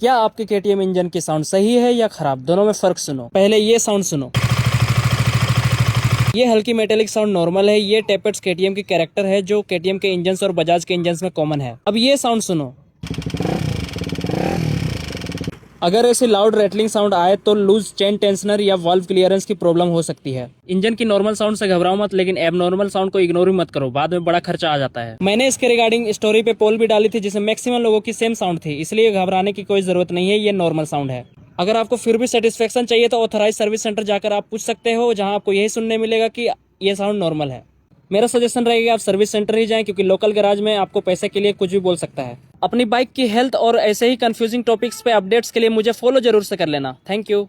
क्या आपके KTM engine की साउंड सही है या खराब, दोनों में फर्क सुनो। पहले ये साउंड सुनो, ये हल्की मेटेलिक साउंड नॉर्मल है। ये टेपेट्स केटीएम की कैरेक्टर है जो केटीएम के इंजन और बजाज के इंजन में कॉमन है। अब ये साउंड सुनो, अगर ऐसी लाउड रैटलिंग साउंड आए तो लूज चेन टेंशनर या वाल्व क्लियरेंस की प्रॉब्लम हो सकती है। इंजन की नॉर्मल साउंड से घबराओ मत, लेकिन एबनॉर्मल साउंड को इग्नोर भी मत करो, बाद में बड़ा खर्चा आ जाता है। मैंने इसके रिगार्डिंग स्टोरी पे पोल भी डाली थी जिसमें मैक्सिमम लोगों की सेम साउंड थी, इसलिए घबराने की कोई जरूरत नहीं है, ये नॉर्मल साउंड है। अगर आपको फिर भी सेटिस्फेक्शन चाहिए तो ऑथराइज सर्विस सेंटर जाकर आप पूछ सकते हो, जहां आपको यही सुनने मिलेगा कि ये साउंड नॉर्मल है। मेरा सजेशन रहेगा आप सर्विस सेंटर ही जाएं, क्योंकि लोकल गैराज में आपको पैसे के लिए कुछ भी बोल सकता है। अपनी बाइक की हेल्थ और ऐसे ही कंफ्यूजिंग टॉपिक्स पे अपडेट्स के लिए मुझे फॉलो जरूर से कर लेना। Thank you.